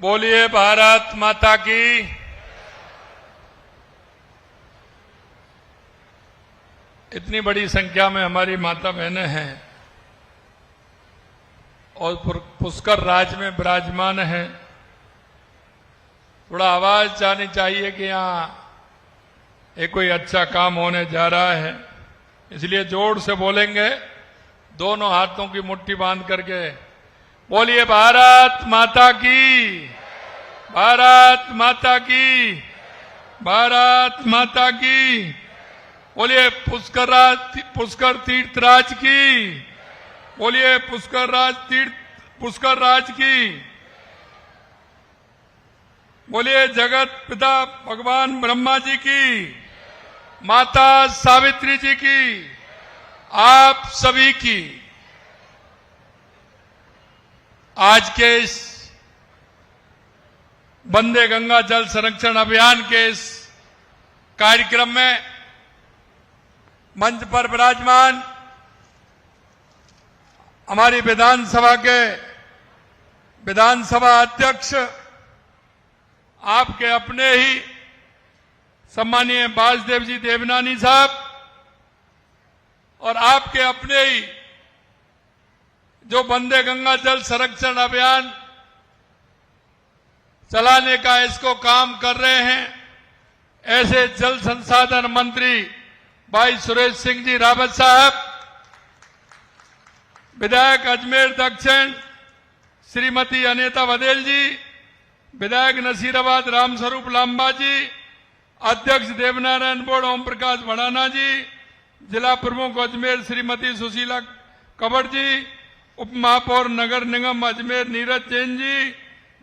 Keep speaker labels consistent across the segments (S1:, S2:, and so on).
S1: बोलिए भारत माता की। इतनी बड़ी संख्या में हमारी माता बहनें हैं और पुष्कर राज में विराजमान हैं। थोड़ा आवाज जानी चाहिए कि यहाँ एक कोई अच्छा काम होने जा रहा है, इसलिए जोर से बोलेंगे, दोनों हाथों की मुट्ठी बांध करके बोलिए भारत माता की, भारत माता की, भारत माता की। बोलिए पुष्कर तीर्थराज की, बोलिए पुष्कर राज की। बोलिए जगत पिता भगवान ब्रह्मा जी की, माता सावित्री जी की, आप सभी की। आज के इस वंदे गंगा जल संरक्षण अभियान के इस कार्यक्रम में मंच पर विराजमान हमारी विधानसभा अध्यक्ष, आपके अपने ही सम्मानीय वासुदेव जी देवनानी साहब और आपके अपने ही जो वंदे गंगा जल संरक्षण अभियान चलाने का इसको काम कर रहे हैं, ऐसे जल संसाधन मंत्री भाई सुरेश सिंह जी रावत साहब, विधायक अजमेर दक्षिण श्रीमती अनीता बदेल जी, विधायक नसीराबाद रामस्वरूप लांबा जी, अध्यक्ष देवनारायण बोर्ड ओम प्रकाश भड़ाना जी, जिला प्रमुख अजमेर श्रीमती सुशीला कबर जी, उप महापौर नगर निगम अजमेर नीरज जैन जी,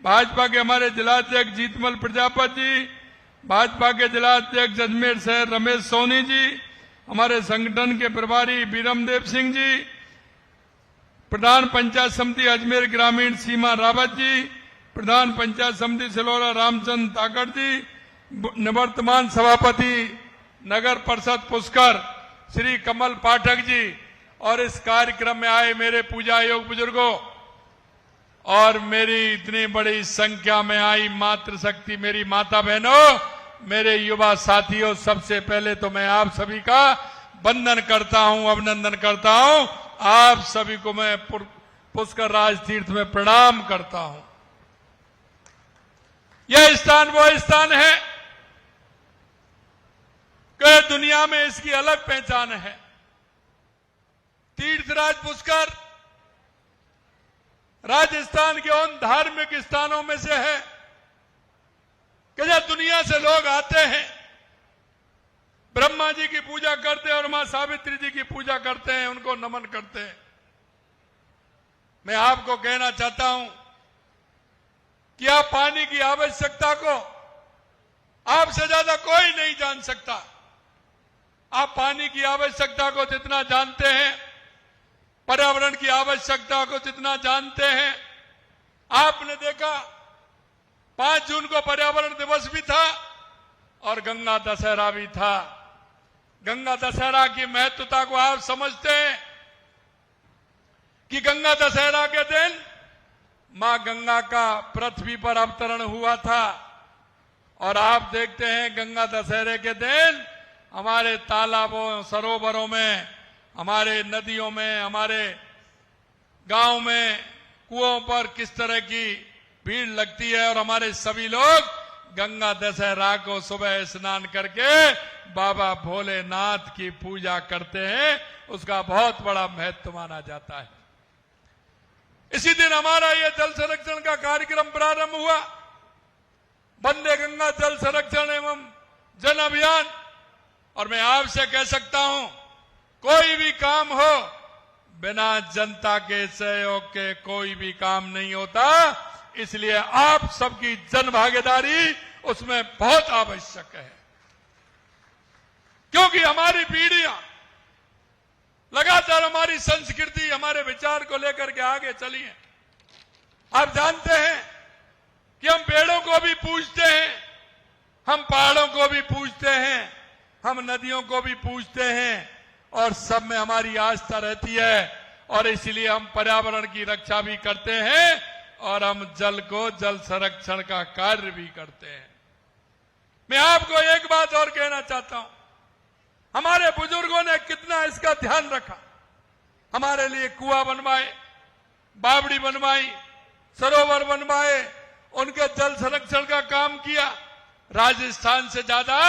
S1: भाजपा के हमारे जिलाध्यक्ष जीतमल प्रजापति जी, भाजपा के जिलाध्यक्ष अजमेर शहर रमेश सोनी जी, हमारे संगठन के प्रभारी बीरमदेव सिंह जी, प्रधान पंचायत समिति अजमेर ग्रामीण सीमा रावत जी, प्रधान पंचायत समिति सिलोरा रामचंद्र ताकड़ जी, निवर्तमान सभापति नगर परिषद पुष्कर श्री कमल पाठक जी, और इस कार्यक्रम में आए मेरे पूजा योग बुजुर्गों और मेरी इतनी बड़ी संख्या में आई मातृशक्ति मेरी माता बहनों, मेरे युवा साथियों, सबसे पहले तो मैं आप सभी का वंदन करता हूं, अभिनंदन करता हूं। आप सभी को मैं पुष्कर राज तीर्थ में प्रणाम करता हूं। यह स्थान वो स्थान है कि दुनिया में इसकी अलग पहचान है। तीर्थराज पुष्कर राजस्थान के उन धार्मिक स्थानों में से है कि जब दुनिया से लोग आते हैं, ब्रह्मा जी की पूजा करते हैं और मां सावित्री जी की पूजा करते हैं, उनको नमन करते हैं। मैं आपको कहना चाहता हूं कि आप पानी की आवश्यकता को आपसे ज्यादा कोई नहीं जान सकता। आप पानी की आवश्यकता को जितना जानते हैं, पर्यावरण की आवश्यकता को जितना जानते हैं, आपने देखा 5 जून को पर्यावरण दिवस भी था और गंगा दशहरा भी था। गंगा दशहरा की महत्वता को आप समझते हैं कि गंगा दशहरा के दिन मां गंगा का पृथ्वी पर अवतरण हुआ था और आप देखते हैं गंगा दशहरे के दिन हमारे तालाबों, सरोवरों में, हमारे नदियों में, हमारे गांव में, कुओं पर किस तरह की भीड़ लगती है और हमारे सभी लोग गंगा दशहरा को सुबह स्नान करके बाबा भोलेनाथ की पूजा करते हैं। उसका बहुत बड़ा महत्व माना जाता है। इसी दिन हमारा यह जल संरक्षण का कार्यक्रम प्रारंभ हुआ, वंदे गंगा जल संरक्षण एवं जन अभियान। और मैं आपसे कह सकता हूं, कोई भी काम हो, बिना जनता के सहयोग के कोई भी काम नहीं होता। इसलिए आप सबकी जन भागीदारी उसमें बहुत आवश्यक है, क्योंकि हमारी पीढ़ियां लगातार हमारी संस्कृति, हमारे विचार को लेकर के आगे चली है। आप जानते हैं कि हम पेड़ों को भी पूजते हैं, हम पहाड़ों को भी पूजते हैं, हम नदियों को भी पूजते हैं और सब में हमारी आस्था रहती है। और इसलिए हम पर्यावरण की रक्षा भी करते हैं और हम जल को जल संरक्षण का कार्य भी करते हैं। मैं आपको एक बात और कहना चाहता हूं, हमारे बुजुर्गों ने कितना इसका ध्यान रखा। हमारे लिए कुआं बनवाए, बावड़ी बनवाई, सरोवर बनवाए, उनके जल संरक्षण का काम किया। राजस्थान से ज्यादा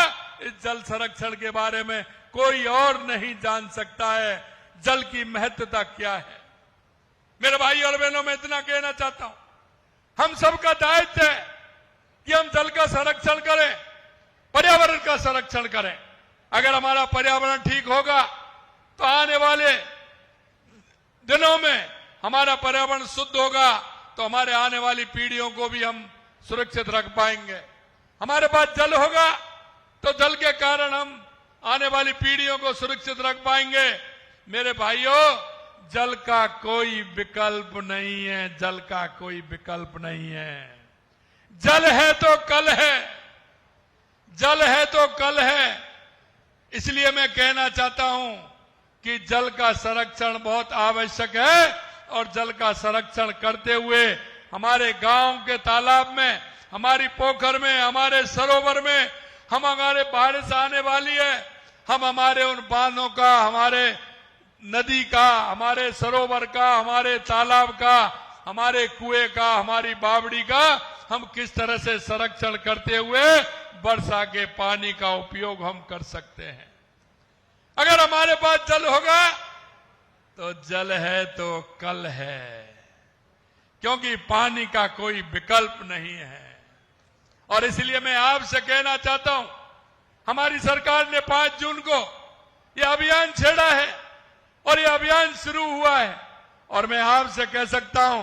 S1: इस जल संरक्षण के बारे में कोई और नहीं जान सकता है जल की महत्वता क्या है। मेरे भाई और बहनों, मैं इतना कहना चाहता हूं, हम सबका दायित्व है कि हम जल का संरक्षण करें, पर्यावरण का संरक्षण करें। अगर हमारा पर्यावरण ठीक होगा तो आने वाले दिनों में हमारा पर्यावरण शुद्ध होगा, तो हमारे आने वाली पीढ़ियों को भी हम सुरक्षित रख पाएंगे। हमारे पास जल होगा तो जल के कारण हम आने वाली पीढ़ियों को सुरक्षित रख पाएंगे। मेरे भाइयों, जल का कोई विकल्प नहीं है, जल का कोई विकल्प नहीं है। जल है तो कल है, जल है तो कल है। इसलिए मैं कहना चाहता हूं कि जल का संरक्षण बहुत आवश्यक है और जल का संरक्षण करते हुए हमारे गांव के तालाब में, हमारी पोखर में, हमारे सरोवर में हमारे बारिश आने वाली है, हम हमारे उन बांधों का, हमारे नदी का, हमारे सरोवर का, हमारे तालाब का, हमारे कुएं का, हमारी बावड़ी का हम किस तरह से संरक्षण करते हुए वर्षा के पानी का उपयोग हम कर सकते हैं। अगर हमारे पास जल होगा तो जल है तो कल है, क्योंकि पानी का कोई विकल्प नहीं है। और इसलिए मैं आपसे कहना चाहता हूं, हमारी सरकार ने 5 जून को यह अभियान छेड़ा है और यह अभियान शुरू हुआ है। और मैं आपसे कह सकता हूं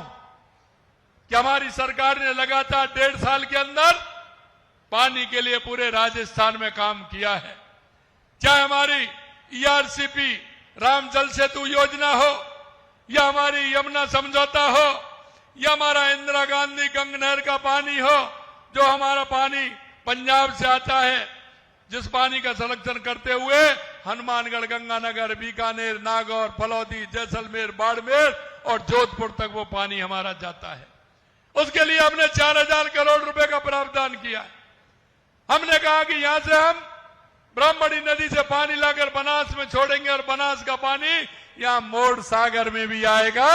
S1: कि हमारी सरकार ने लगातार 1.5 साल के अंदर पानी के लिए पूरे राजस्थान में काम किया है। चाहे हमारी ERCP राम जल सेतु योजना हो, या हमारी यमुना समझौता हो, या हमारा इंदिरा गांधी गंगा नहर का पानी हो, जो हमारा पानी पंजाब से आता है, जिस पानी का संरक्षण करते हुए हनुमानगढ़, गंगानगर, बीकानेर, नागौर, फलौदी, जैसलमेर, बाड़मेर और जोधपुर तक वो पानी हमारा जाता है। उसके लिए हमने 4000 करोड़ रुपए का प्रावधान किया। हमने कहा कि यहां से हम ब्राह्मणी नदी से पानी लाकर बनास में छोड़ेंगे और बनास का पानी यहां मोड़ सागर में भी आएगा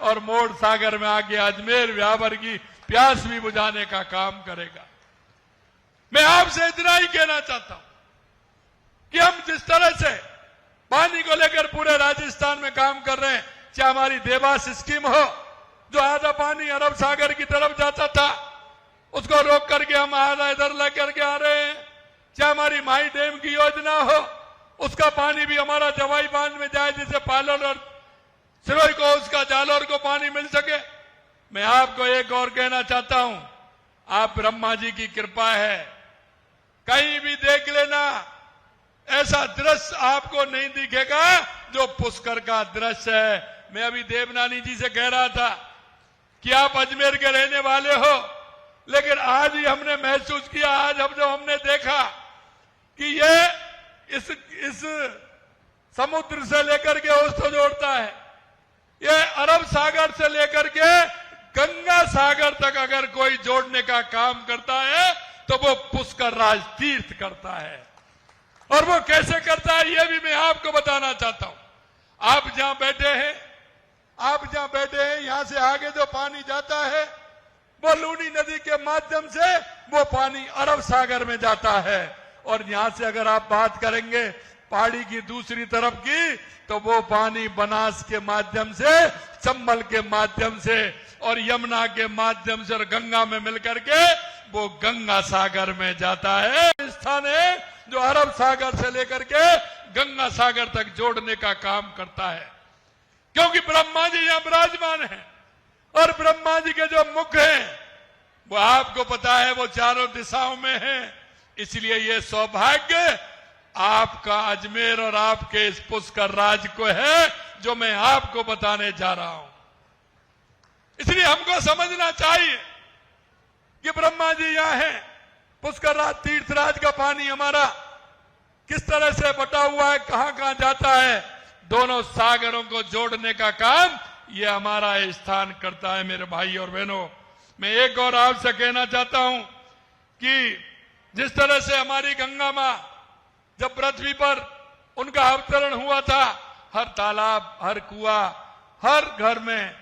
S1: और मोड़ सागर में आके अजमेर, व्यावर की प्यास भी बुझाने का काम करेगा। मैं आपसे इतना ही कहना चाहता हूं कि हम जिस तरह से पानी को लेकर पूरे राजस्थान में काम कर रहे हैं, चाहे हमारी देवास स्कीम हो, जो आधा पानी अरब सागर की तरफ जाता था, उसको रोक करके हम आधा इधर लेकर के आ रहे हैं। चाहे हमारी माई डैम की योजना हो, उसका पानी भी हमारा जवाई बांध में जाए, जिससे पालन और सिरोही को, उसका जालौर को पानी मिल सके। मैं आपको एक और कहना चाहता हूं, आप ब्रह्मा जी की कृपा है, कहीं भी देख लेना ऐसा दृश्य आपको नहीं दिखेगा जो पुष्कर का दृश्य है। मैं अभी देवनानी जी से कह रहा था कि आप अजमेर के रहने वाले हो, लेकिन आज ही हमने महसूस किया, आज जब हमने देखा कि ये इस समुद्र से लेकर के उसको जोड़ता है, ये अरब सागर से लेकर के गंगा सागर तक अगर कोई जोड़ने का काम करता है तो वो पुष्कर राज तीर्थ करता है। और वो कैसे करता है ये भी मैं आपको बताना चाहता हूं। आप जहां बैठे हैं, यहां से आगे जो पानी जाता है वो लूनी नदी के माध्यम से वो पानी अरब सागर में जाता है। और यहां से अगर आप बात करेंगे पहाड़ी की दूसरी तरफ की, तो वो पानी बनास के माध्यम से, चंबल के माध्यम से और यमुना के माध्यम से और गंगा में मिलकर के वो गंगा सागर में जाता है। स्थान है जो अरब सागर से लेकर के गंगा सागर तक जोड़ने का काम करता है, क्योंकि ब्रह्मा जी यहां विराजमान है और ब्रह्मा जी के जो मुख हैं वो आपको पता है वो चारों दिशाओं में है। इसलिए ये सौभाग्य आपका अजमेर और आपके इस पुष्कर राज को है जो मैं आपको बताने जा रहा हूं। इसलिए हमको समझना चाहिए कि ब्रह्मा जी यहां है, पुष्कर राज तीर्थराज का पानी हमारा किस तरह से बटा हुआ है, कहां कहां जाता है, दोनों सागरों को जोड़ने का काम ये हमारा स्थान करता है। मेरे भाई और बहनों, मैं एक और आपसे कहना चाहता हूं कि जिस तरह से हमारी गंगा मां जब पृथ्वी पर उनका अवतरण हुआ था, हर तालाब, हर कुआं, हर घर में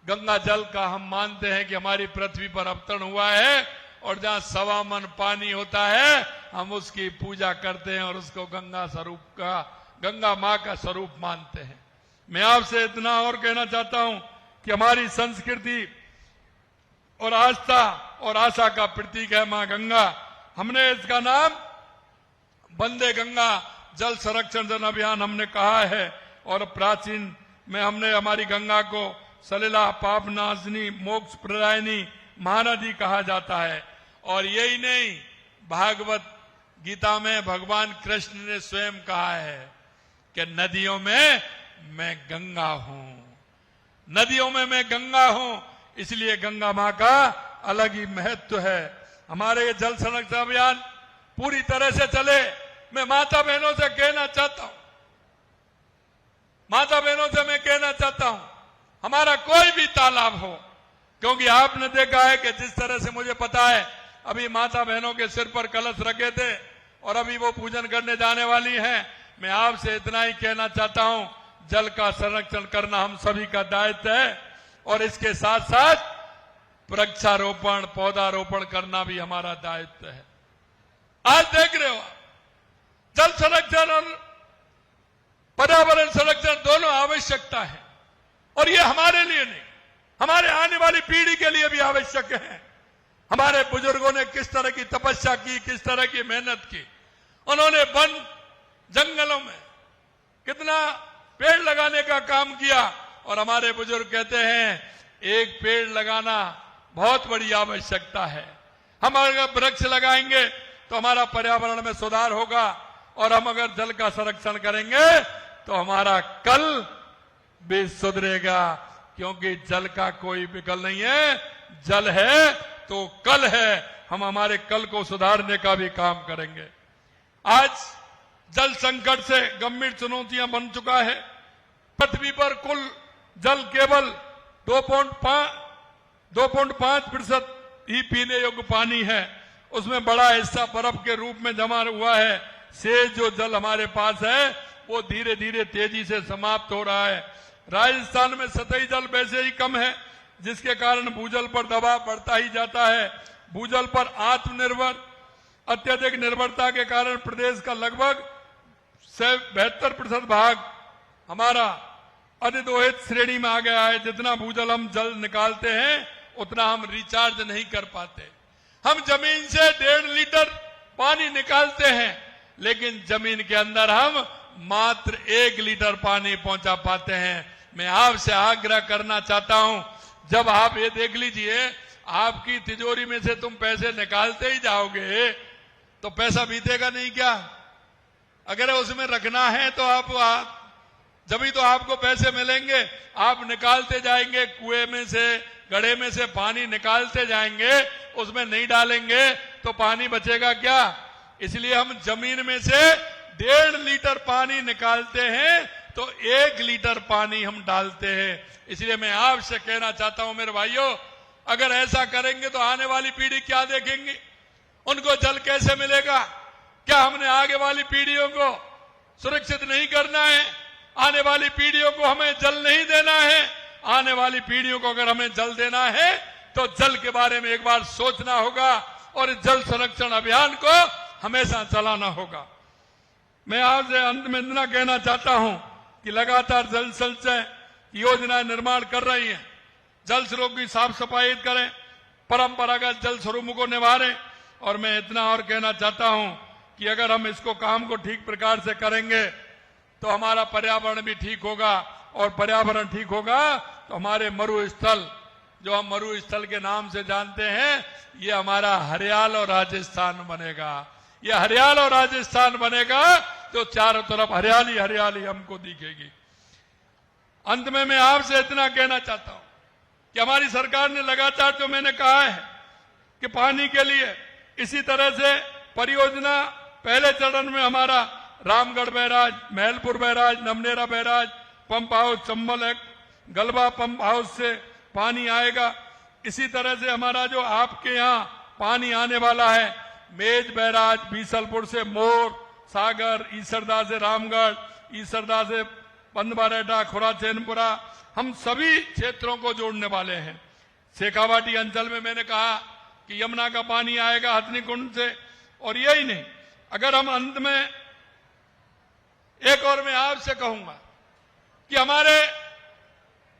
S1: गंगा जल का हम मानते हैं कि हमारी पृथ्वी पर अवतरण हुआ है, और जहां 1.25 मन पानी होता है हम उसकी पूजा करते हैं और उसको गंगा मां का स्वरूप मानते हैं। मैं आपसे इतना और कहना चाहता हूं कि हमारी संस्कृति और आस्था और आशा का प्रतीक है मां गंगा। हमने इसका नाम वंदे गंगा जल संरक्षण जन अभियान हमने कहा है, और प्राचीन में हमने हमारी गंगा को सलिला, पाप नाशनी, मोक्ष प्रदायिनी महानदी कहा जाता है। और यही नहीं, भागवत गीता में भगवान कृष्ण ने स्वयं कहा है कि नदियों में मैं गंगा हूं, नदियों में मैं गंगा हूं। इसलिए गंगा मां का अलग ही महत्व है। हमारे ये जल संरक्षण अभियान पूरी तरह से चले। मैं माता बहनों से कहना चाहता हूं, माता बहनों से मैं कहना चाहता हूं, हमारा कोई भी तालाब हो, क्योंकि आपने देखा है कि जिस तरह से मुझे पता है, अभी माता बहनों के सिर पर कलश रखे थे और अभी वो पूजन करने जाने वाली हैं। मैं आपसे इतना ही कहना चाहता हूं, जल का संरक्षण करना हम सभी का दायित्व है, और इसके साथ साथ वृक्षारोपण, पौधारोपण करना भी हमारा दायित्व है। आज देख रहे हो आप, जल संरक्षण और पर्यावरण संरक्षण दोनों आवश्यकता है, और ये हमारे लिए नहीं, हमारे आने वाली पीढ़ी के लिए भी आवश्यक है। हमारे बुजुर्गों ने किस तरह की तपस्या की, किस तरह की मेहनत की, उन्होंने वन जंगलों में कितना पेड़ लगाने का काम किया, और हमारे बुजुर्ग कहते हैं एक पेड़ लगाना बहुत बड़ी आवश्यकता है। हम अगर वृक्ष लगाएंगे तो हमारा पर्यावरण में सुधार होगा, और हम अगर जल का संरक्षण करेंगे तो हमारा कल भी सुधरेगा, क्योंकि जल का कोई विकल्प नहीं है। जल है तो कल है, हम हमारे कल को सुधारने का भी काम करेंगे। आज जल संकट से गंभीर चुनौतियां बन चुका है। पृथ्वी पर कुल जल केवल 2.5% ही पीने योग्य पानी है, उसमें बड़ा हिस्सा बर्फ के रूप में जमा हुआ है। शेष जो जल हमारे पास है वो धीरे धीरे तेजी से समाप्त हो रहा है। राजस्थान में सतही जल वैसे ही कम है, जिसके कारण भूजल पर दबाव बढ़ता ही जाता है। भूजल पर आत्मनिर्भर अत्यधिक निर्भरता के कारण प्रदेश का लगभग 72% भाग हमारा अधिदोहित श्रेणी में आ गया है। जितना भूजल हम जल निकालते हैं उतना हम रिचार्ज नहीं कर पाते। हम जमीन से 1.5 लीटर पानी निकालते हैं, लेकिन जमीन के अंदर हम मात्र 1 लीटर पानी पहुंचा पाते हैं। मैं आपसे आग्रह करना चाहता हूं, जब आप ये देख लीजिए, आपकी तिजोरी में से तुम पैसे निकालते ही जाओगे तो पैसा बीतेगा नहीं क्या? अगर उसमें रखना है तो आप जब ही तो आपको पैसे मिलेंगे। आप निकालते जाएंगे, कुएं में से, गड्ढे में से पानी निकालते जाएंगे, उसमें नहीं डालेंगे तो पानी बचेगा क्या? इसलिए हम जमीन में से 1.5 लीटर पानी निकालते हैं तो 1 लीटर पानी हम डालते हैं। इसलिए मैं आपसे कहना चाहता हूं मेरे भाइयों, अगर ऐसा करेंगे तो आने वाली पीढ़ी क्या देखेंगी? उनको जल कैसे मिलेगा? क्या हमने आगे वाली पीढ़ियों को सुरक्षित नहीं करना है? आने वाली पीढ़ियों को हमें जल नहीं देना है? आने वाली पीढ़ियों को अगर हमें जल देना है तो जल के बारे में एक बार सोचना होगा, और इस जल संरक्षण अभियान को हमेशा चलाना होगा। मैं आपसे अंत में इतना कहना चाहता हूं कि लगातार जल संचय योजनाएं निर्माण कर रही है। जल स्रोत की साफ सफाई करें, परंपरागत जल स्वरूपों को निभाएं, और मैं इतना और कहना चाहता हूं कि अगर हम इसको काम को ठीक प्रकार से करेंगे तो हमारा पर्यावरण भी ठीक होगा, और पर्यावरण ठीक होगा तो हमारे मरुस्थल, जो हम मरुस्थल के नाम से जानते हैं, ये हमारा हरियाल और राजस्थान बनेगा। ये हरियाल और राजस्थान बनेगा तो चारों तरफ हरियाली हरियाली हमको दिखेगी। अंत में मैं आपसे इतना कहना चाहता हूं कि हमारी सरकार ने लगातार जो मैंने कहा है कि पानी के लिए इसी तरह से परियोजना, पहले चरण में हमारा Ramgarh barrage, Mahalpur barrage, Namnera barrage, pump house, Chambal Galba pump house से पानी आएगा। इसी तरह से हमारा जो आपके यहाँ पानी आने वाला है, मेज बैराज बीसलपुर से मोर, सागर, ईसरदा से रामगढ़, ईसरदा से बंदबारेटा, खुरा चैनपुरा, हम सभी क्षेत्रों को जोड़ने वाले हैं। शेखावाटी अंचल में मैंने कहा कि यमुना का पानी आएगा हथनी कुंड से, और यही नहीं, अगर हम अंत में एक और मैं आपसे कहूंगा कि हमारे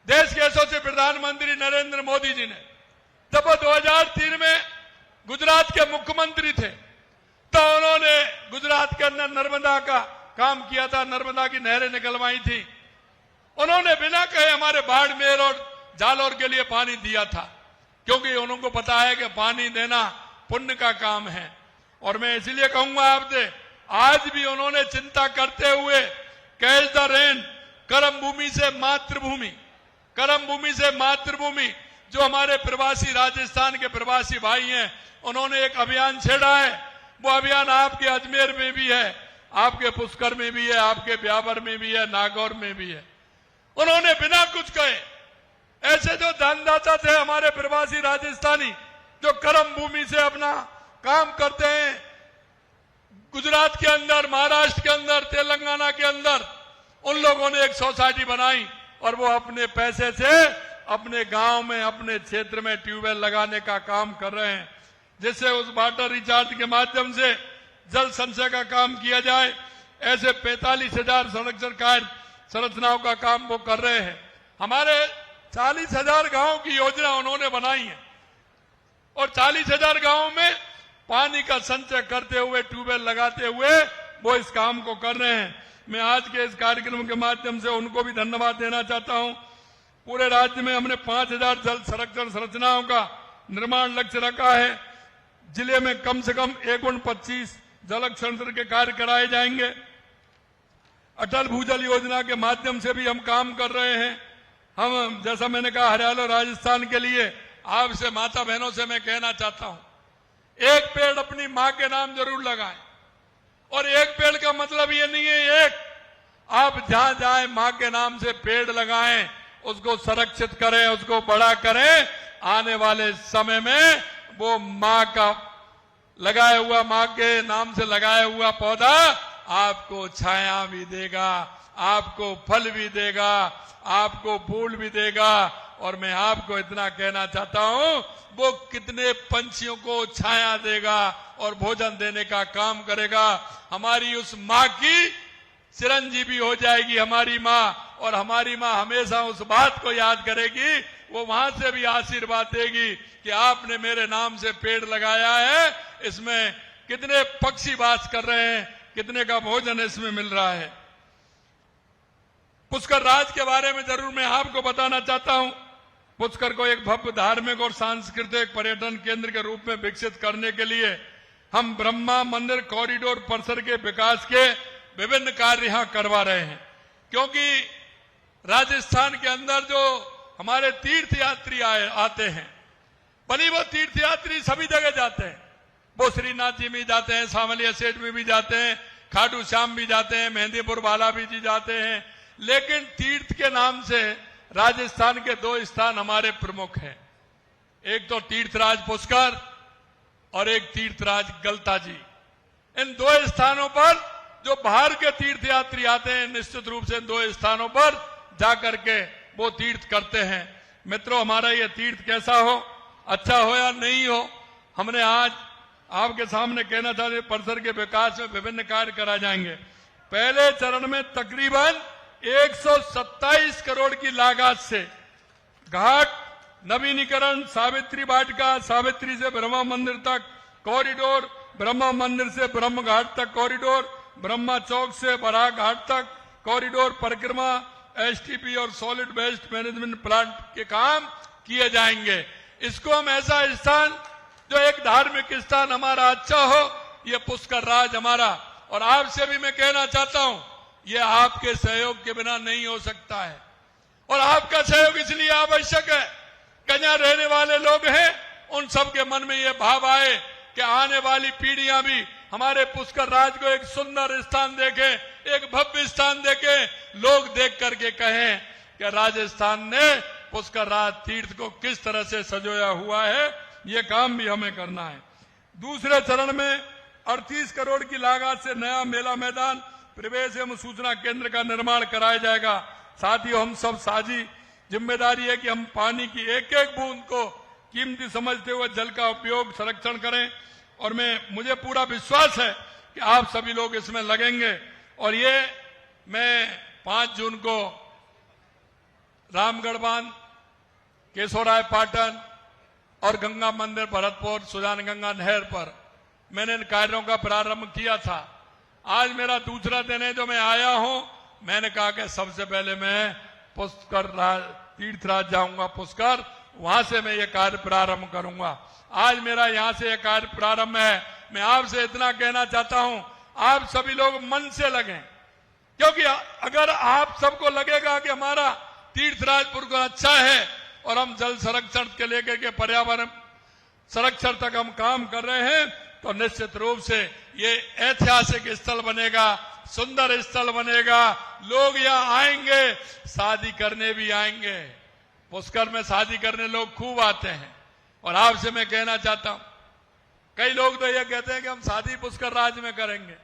S1: देश के यशस्वी प्रधानमंत्री नरेंद्र मोदी जी ने जब वो 2003 में गुजरात के मुख्यमंत्री थे तो उन्होंने गुजरात के अंदर नर्मदा का काम किया था, नर्मदा की नहरें निकलवाई थी। उन्होंने बिना कहे हमारे बाड़मेर और जालौर के लिए पानी दिया था, क्योंकि उनको पता है कि पानी देना पुण्य का काम है। और मैं इसलिए कहूंगा आपसे, आज भी उन्होंने चिंता करते हुए कैच द रेन, कर्म भूमि से मातृभूमि, कर्म भूमि से मातृभूमि, जो हमारे प्रवासी राजस्थान के प्रवासी भाई हैं, उन्होंने एक अभियान छेड़ा है। वो अभियान आपके अजमेर में भी है, आपके पुष्कर में भी है, आपके ब्यावर में भी है, नागौर में भी है। उन्होंने बिना कुछ कहे, ऐसे जो दानदाता थे हमारे प्रवासी राजस्थानी, जो कर्म भूमि से अपना काम करते हैं, गुजरात के अंदर, महाराष्ट्र के अंदर, तेलंगाना के अंदर, उन लोगों ने एक सोसाइटी बनाई और वो अपने पैसे से अपने गांव में, अपने क्षेत्र में ट्यूबवेल लगाने का काम कर रहे हैं, जिससे उस वाटर रिचार्ज के माध्यम से जल संचय का काम किया जाए। ऐसे 45,000 संरक्षण कार्य संरचनाओं का काम वो कर रहे हैं। हमारे 40,000 गांवों की योजना उन्होंने बनाई है और 40,000 गांवों में पानी का संचय करते हुए, ट्यूबवेल लगाते हुए वो इस काम को कर रहे हैं। मैं आज के इस कार्यक्रम के माध्यम से उनको भी धन्यवाद देना चाहता हूं। पूरे राज्य में हमने 5,000 जल संरक्षण संरचनाओं का निर्माण लक्ष्य रखा है। जिले में कम से कम 1/25 जल संरक्षण के कार्य कराए जाएंगे। अटल भूजल योजना के माध्यम से भी हम काम कर रहे हैं। हम, जैसा मैंने कहा, हरियाणा राजस्थान के लिए आपसे, माता बहनों से मैं कहना चाहता हूं, एक पेड़ अपनी मां के नाम जरूर लगाएं। और एक पेड़ का मतलब ये नहीं है एक, आप जहां जाए मां के नाम से पेड़ लगाएं, उसको संरक्षित करें, उसको बड़ा करें। आने वाले समय में वो मां का लगाया हुआ, मां के नाम से लगाया हुआ पौधा आपको छाया भी देगा, आपको फल भी देगा, आपको फूल भी देगा। और मैं आपको इतना कहना चाहता हूं, वो कितने पंछियों को छाया देगा और भोजन देने का काम करेगा। हमारी उस मां की चिरंजीवी हो जाएगी हमारी मां, और हमारी मां हमेशा उस बात को याद करेगी, वो वहां से भी आशीर्वाद देगी कि आपने मेरे नाम से पेड़ लगाया है, इसमें कितने पक्षी वास कर रहे हैं, कितने का भोजन इसमें मिल रहा है। पुष्कर राज के बारे में जरूर मैं आपको बताना चाहता हूं। पुष्कर को एक भव्य धार्मिक और सांस्कृतिक पर्यटन केंद्र के रूप में विकसित करने के लिए हम ब्रह्मा मंदिर कॉरिडोर परिसर के विकास के विभिन्न कार्य यहां करवा रहे हैं। क्योंकि राजस्थान के अंदर जो हमारे तीर्थयात्री आते हैं, भले वो तीर्थयात्री सभी जगह जाते हैं, वो श्रीनाथ जी में जाते हैं, सावलिया सेठ में भी जाते हैं, खाटू श्याम भी जाते हैं, मेहंदीपुर बाला भी जी जाते हैं, लेकिन तीर्थ के नाम से राजस्थान के 2 स्थान हमारे प्रमुख हैं। एक तो तीर्थराज पुष्कर और एक तीर्थराज गलता जी। इन 2 स्थानों पर जो बाहर के तीर्थयात्री आते हैं, निश्चित रूप से इन 2 स्थानों पर जाकर के वो तीर्थ करते हैं। मित्रों, हमारा ये तीर्थ कैसा हो, अच्छा हो या नहीं हो, हमने आज आपके सामने कहना चाहते हैं, परिसर के विकास में विभिन्न कार्य कराए जाएंगे। पहले चरण में तकरीबन 127 करोड़ की लागत से घाट नवीनीकरण, सावित्री वाटिका, सावित्री से ब्रह्मा मंदिर तक कॉरिडोर, ब्रह्मा मंदिर से ब्रह्म घाट तक कॉरिडोर, ब्रह्मा चौक से बराह घाट तक कॉरिडोर, परिक्रमा, एसटीपी और सॉलिड वेस्ट मैनेजमेंट प्लांट के काम किए जाएंगे। इसको हम ऐसा स्थान, जो एक धार्मिक स्थान हमारा अच्छा हो, ये पुष्कर राज हमारा। और आपसे भी मैं कहना चाहता हूं, ये आपके सहयोग के बिना नहीं हो सकता है, और आपका सहयोग इसलिए आवश्यक है कि यहाँ रहने वाले लोग हैं, उन सबके मन में ये भाव आए कि आने वाली पीढ़ियां भी हमारे पुष्कर राज को एक सुंदर स्थान देखें, एक भव्य स्थान देखें, लोग देख करके कहें कि राजस्थान ने पुष्कर राज तीर्थ को किस तरह से सजोया हुआ है, ये काम भी हमें करना है। दूसरे चरण में 38 करोड़ की लागत से नया मेला मैदान, प्रवेश एवं सूचना केंद्र का निर्माण कराया जाएगा। साथ ही हम सब साझी जिम्मेदारी है कि हम पानी की एक एक बूंद को कीमती समझते हुए जल का उपयोग संरक्षण करें, और मुझे पूरा विश्वास है कि आप सभी लोग इसमें लगेंगे। और ये मैं 5 जून को रामगढ़ बांध, केशवराय पाटन और गंगा मंदिर भरतपुर सुजान गंगा नहर पर मैंने इन कार्यों का प्रारंभ किया था। आज मेरा दूसरा दिन है जो मैं आया हूं। मैंने कहा कि सबसे पहले मैं पुष्कर तीर्थराज जाऊंगा, पुष्कर, वहां से मैं ये कार्य प्रारंभ करूंगा। आज मेरा यहां से ये कार्य प्रारंभ है। मैं आपसे इतना कहना चाहता हूं, आप सभी लोग मन से लगें, क्योंकि अगर आप सबको लगेगा कि हमारा तीर्थराजपुर को अच्छा है और हम जल संरक्षण के लेकर के पर्यावरण संरक्षण तक हम काम कर रहे हैं, तो निश्चित रूप से ये ऐतिहासिक स्थल बनेगा, सुंदर स्थल बनेगा। लोग यहाँ आएंगे, शादी करने भी आएंगे। पुष्कर में शादी करने लोग खूब आते हैं। और आपसे मैं कहना चाहता हूं, कई लोग तो ये कहते हैं कि हम शादी पुष्कर राज में करेंगे।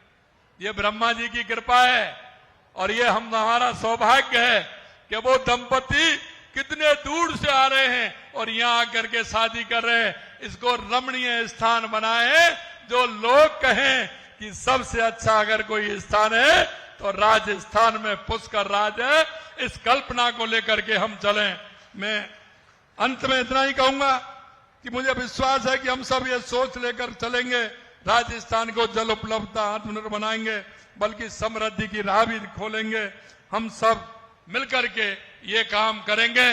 S1: ये ब्रह्मा जी की कृपा है और ये हमारा सौभाग्य है कि वो दंपति कितने दूर से आ रहे हैं और यहाँ आकर के शादी कर रहे हैं। इसको रमणीय स्थान बनाए, जो लोग कहें कि सबसे अच्छा अगर कोई स्थान है तो राजस्थान में पुष्कर राज है। इस कल्पना को लेकर के हम चलें। मैं अंत में इतना ही कहूंगा कि मुझे विश्वास है कि हम सब ये सोच लेकर चलेंगे, राजस्थान को जल उपलब्धता आत्मनिर्भर बनाएंगे, बल्कि समृद्धि की राह भी खोलेंगे। हम सब मिलकर के ये काम करेंगे।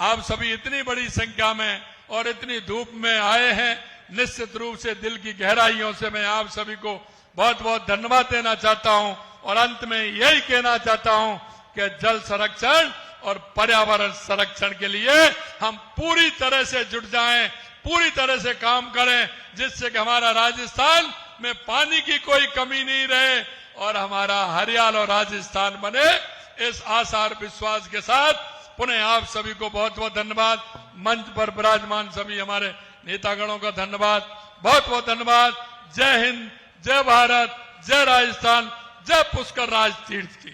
S1: आप सभी इतनी बड़ी संख्या में और इतनी धूप में आए हैं, निश्चित रूप से दिल की गहराइयों से मैं आप सभी को बहुत बहुत धन्यवाद देना चाहता हूं। और अंत में यही कहना चाहता हूं कि जल संरक्षण और पर्यावरण संरक्षण के लिए हम पूरी तरह से जुट जाएं, पूरी तरह से काम करें, जिससे कि हमारा राजस्थान में पानी की कोई कमी नहीं रहे और हमारा हरियाणा और राजस्थान बने। इस आशा और विश्वास के साथ पुनः आप सभी को बहुत बहुत धन्यवाद। मंच पर विराजमान सभी हमारे नेतागणों का धन्यवाद, बहुत बहुत धन्यवाद। जय हिंद, जय भारत, जय राजस्थान, जय पुष्कर राज तीर्थ की।